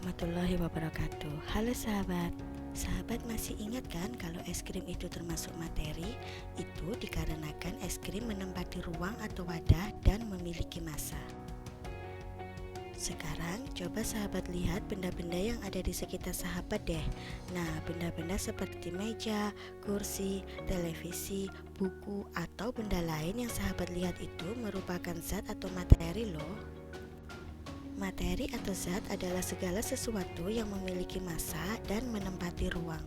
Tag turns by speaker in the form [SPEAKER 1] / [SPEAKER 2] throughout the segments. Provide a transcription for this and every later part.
[SPEAKER 1] warahmatullahi wabarakatuh. Halo sahabat. Sahabat masih ingat kan kalau es krim itu termasuk materi? Itu dikarenakan es krim menempati ruang atau wadah dan memiliki massa. Sekarang coba sahabat lihat benda-benda yang ada di sekitar sahabat deh. Nah, benda-benda seperti meja, kursi, televisi, buku, atau benda lain yang sahabat lihat itu merupakan zat atau materi loh. Materi atau zat adalah segala sesuatu yang memiliki massa dan menempati ruang.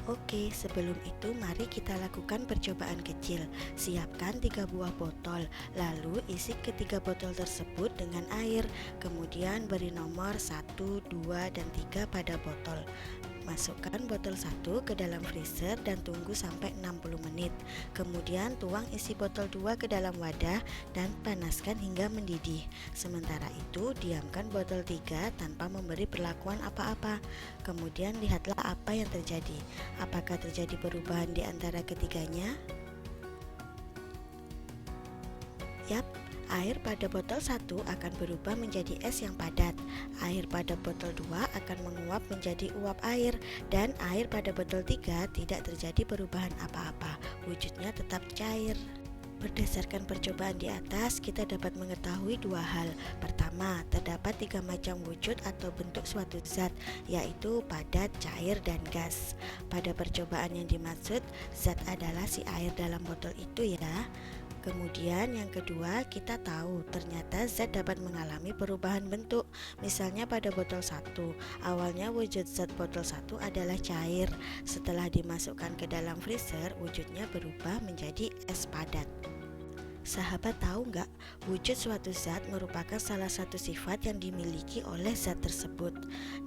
[SPEAKER 1] Oke, sebelum itu mari kita lakukan percobaan kecil. Siapkan 3 buah botol, lalu isi ketiga botol tersebut dengan air. Kemudian beri nomor 1, 2, dan 3 pada botol. Masukkan botol 1 ke dalam freezer dan tunggu sampai 60 menit. Kemudian tuang isi botol 2 ke dalam wadah dan panaskan hingga mendidih. Sementara itu diamkan botol 3 tanpa memberi perlakuan apa-apa. Kemudian lihatlah apa yang terjadi. Apakah terjadi perubahan di antara ketiganya? Yap, air pada botol 1 akan berubah menjadi es yang padat. Air pada botol 2 akan menguap menjadi uap air. Dan air pada botol 3 tidak terjadi perubahan apa-apa. Wujudnya tetap cair. Berdasarkan percobaan di atas, kita dapat mengetahui dua hal. Pertama, terdapat 3 macam wujud atau bentuk suatu zat, yaitu padat, cair, dan gas. Pada percobaan yang dimaksud, zat adalah si air dalam botol itu ya. Kemudian yang kedua, kita tahu ternyata zat dapat mengalami perubahan bentuk. Misalnya pada botol 1, awalnya wujud zat botol 1 adalah cair. Setelah dimasukkan ke dalam freezer, wujudnya berubah menjadi es padat. Sahabat tahu nggak, wujud suatu zat merupakan salah satu sifat yang dimiliki oleh zat tersebut.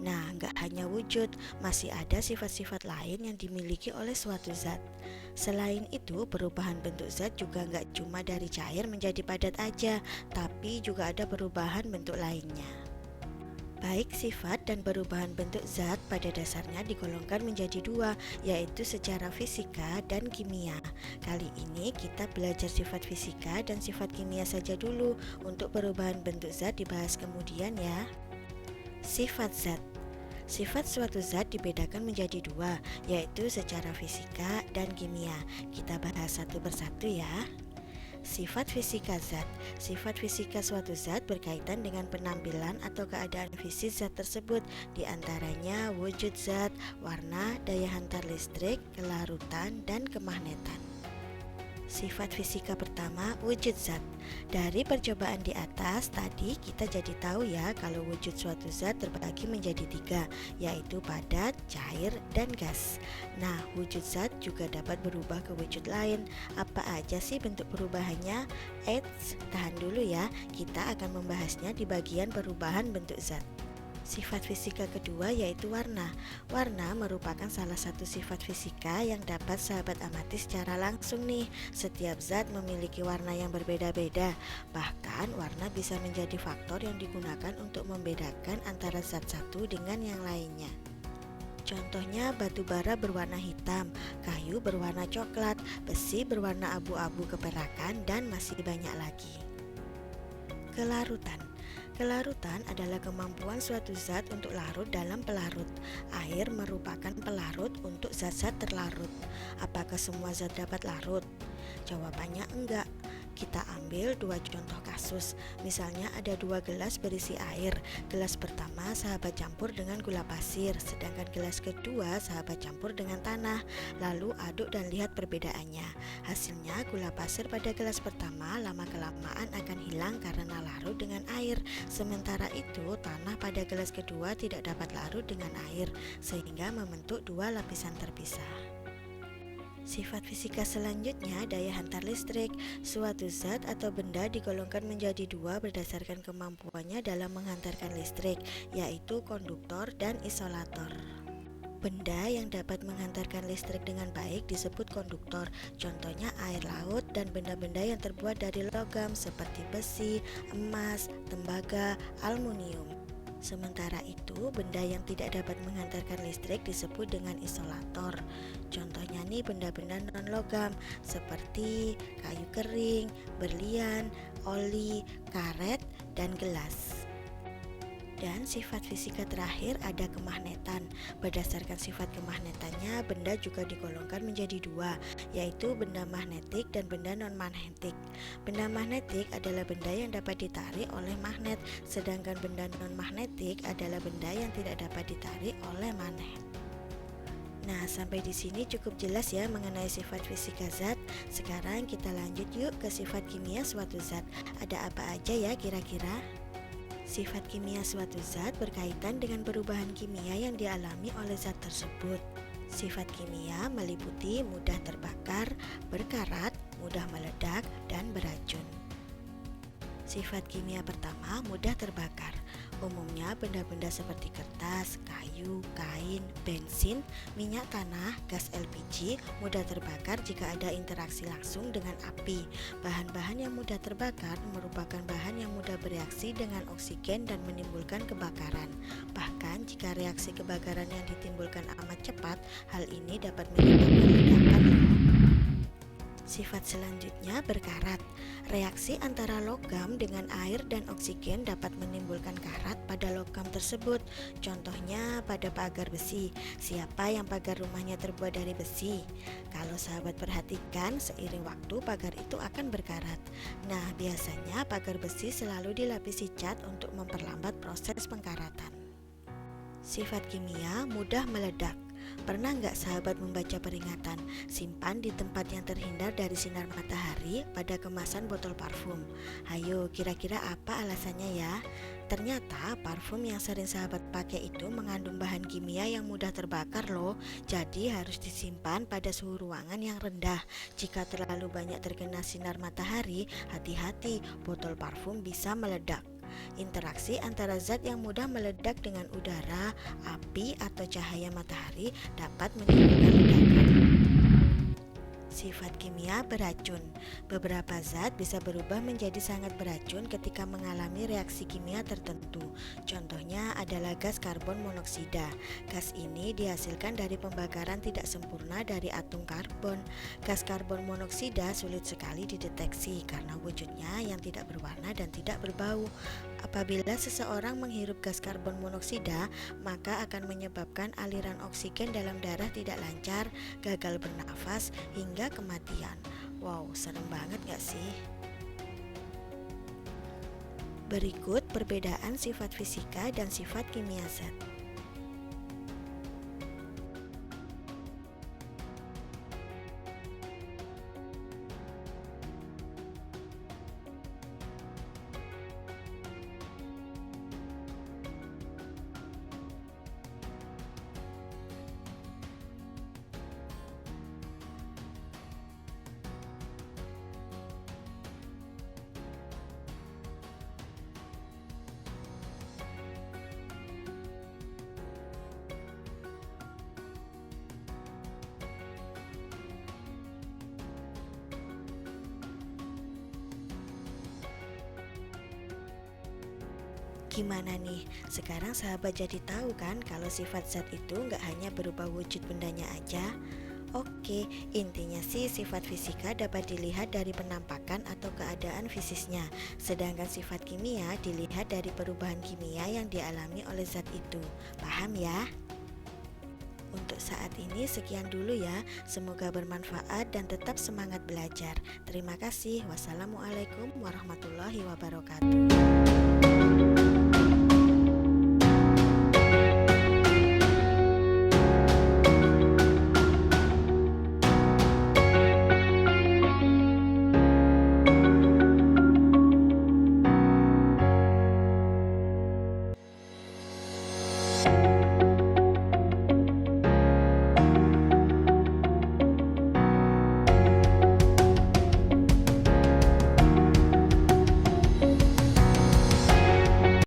[SPEAKER 1] Nah, nggak hanya wujud, masih ada sifat-sifat lain yang dimiliki oleh suatu zat. Selain itu, perubahan bentuk zat juga nggak cuma dari cair menjadi padat aja, tapi juga ada perubahan bentuk lainnya. Baik sifat dan perubahan bentuk zat pada dasarnya digolongkan menjadi dua, yaitu secara fisika dan kimia. Kali ini kita belajar sifat fisika dan sifat kimia saja dulu. Untuk perubahan bentuk zat dibahas kemudian ya. Sifat zat. Sifat suatu zat dibedakan menjadi dua, yaitu secara fisika dan kimia. Kita bahas satu persatu ya. Sifat fisika zat. Sifat fisika suatu zat berkaitan dengan penampilan atau keadaan fisik zat tersebut, di antaranya wujud zat, warna, daya hantar listrik, kelarutan, dan kemagnetan. Sifat fisika pertama, wujud zat. Dari percobaan di atas tadi kita jadi tahu ya kalau wujud suatu zat terbagi menjadi 3, yaitu padat, cair, dan gas. Nah, wujud zat juga dapat berubah ke wujud lain. Apa aja sih bentuk perubahannya? Eits, tahan dulu ya, kita akan membahasnya di bagian perubahan bentuk zat. Sifat fisika kedua yaitu warna. Warna merupakan salah satu sifat fisika yang dapat sahabat amati secara langsung nih. Setiap zat memiliki warna yang berbeda-beda. Bahkan warna bisa menjadi faktor yang digunakan untuk membedakan antara zat satu dengan yang lainnya. Contohnya batu bara berwarna hitam, kayu berwarna coklat, besi berwarna abu-abu keperakan, dan masih banyak lagi. Kelarutan. Kelarutan adalah kemampuan suatu zat untuk larut dalam pelarut. Air merupakan pelarut untuk zat-zat terlarut. Apakah semua zat dapat larut? Jawabannya enggak. Kita ambil 2 contoh kasus. Misalnya ada 2 gelas berisi air. Gelas pertama sahabat campur dengan gula pasir, sedangkan gelas kedua sahabat campur dengan tanah. Lalu aduk dan lihat perbedaannya. Hasilnya gula pasir pada gelas pertama lama-kelamaan akan hilang karena larut dengan air. Sementara itu tanah pada gelas kedua tidak dapat larut dengan air, sehingga membentuk 2 lapisan terpisah. Sifat fisika selanjutnya daya hantar listrik. Suatu zat atau benda digolongkan menjadi 2 berdasarkan kemampuannya dalam menghantarkan listrik, yaitu konduktor dan isolator. Benda yang dapat menghantarkan listrik dengan baik disebut konduktor. Contohnya air laut dan benda-benda yang terbuat dari logam seperti besi, emas, tembaga, aluminium. Sementara itu, benda yang tidak dapat menghantarkan listrik disebut dengan isolator. Contohnya nih benda-benda non-logam seperti kayu kering, berlian, oli, karet, dan gelas. Dan sifat fisika terakhir ada kemagnetan. Berdasarkan sifat kemagnetannya, benda juga digolongkan menjadi dua, yaitu benda magnetik dan benda non-magnetik. Benda magnetik adalah benda yang dapat ditarik oleh magnet, sedangkan benda non-magnetik adalah benda yang tidak dapat ditarik oleh magnet. Nah, sampai di sini cukup jelas ya mengenai sifat fisika zat. Sekarang kita lanjut yuk ke sifat kimia suatu zat. Ada apa aja ya kira-kira? Sifat kimia suatu zat berkaitan dengan perubahan kimia yang dialami oleh zat tersebut. Sifat kimia meliputi mudah terbakar, berkarat, mudah meledak, dan beracun. Sifat kimia pertama mudah terbakar. Umumnya benda-benda seperti kertas, kayu, kain, bensin, minyak tanah, gas LPG mudah terbakar jika ada interaksi langsung dengan api. Bahan-bahan yang mudah terbakar merupakan bahan yang mudah bereaksi dengan oksigen dan menimbulkan kebakaran. Bahkan jika reaksi kebakaran yang ditimbulkan amat cepat, hal ini dapat menyebabkan ledakan. Sifat selanjutnya berkarat. Reaksi antara logam dengan air dan oksigen dapat menimbulkan karat pada logam tersebut. Contohnya pada pagar besi. Siapa yang pagar rumahnya terbuat dari besi? Kalau sahabat perhatikan, seiring waktu pagar itu akan berkarat. Nah, biasanya pagar besi selalu dilapisi cat untuk memperlambat proses pengkaratan. Sifat kimia mudah meledak. Pernah nggak sahabat membaca peringatan, simpan di tempat yang terhindar dari sinar matahari pada kemasan botol parfum? Ayo, kira-kira apa alasannya ya? Ternyata parfum yang sering sahabat pakai itu mengandung bahan kimia yang mudah terbakar loh. Jadi harus disimpan pada suhu ruangan yang rendah. Jika terlalu banyak terkena sinar matahari, hati-hati, botol parfum bisa meledak. Interaksi antara zat yang mudah meledak dengan udara, api, atau cahaya matahari dapat menimbulkan ledakan. Sifat kimia beracun. Beberapa zat bisa berubah menjadi sangat beracun ketika mengalami reaksi kimia tertentu. Contohnya adalah gas karbon monoksida. Gas ini dihasilkan dari pembakaran tidak sempurna dari atom karbon. Gas karbon monoksida sulit sekali dideteksi karena wujudnya yang tidak berwarna dan tidak berbau. Apabila seseorang menghirup gas karbon monoksida, maka akan menyebabkan aliran oksigen dalam darah tidak lancar, gagal bernafas, hingga kematian. Wow, serem banget gak sih? Berikut perbedaan sifat fisika dan sifat kimia zat. Gimana nih? Sekarang sahabat jadi tahu kan kalau sifat zat itu nggak hanya berubah wujud bendanya aja? Oke, intinya sih sifat fisika dapat dilihat dari penampakan atau keadaan fisisnya, sedangkan sifat kimia dilihat dari perubahan kimia yang dialami oleh zat itu. Paham ya? Untuk saat ini sekian dulu ya. Semoga bermanfaat dan tetap semangat belajar. Terima kasih. Wassalamualaikum warahmatullahi wabarakatuh.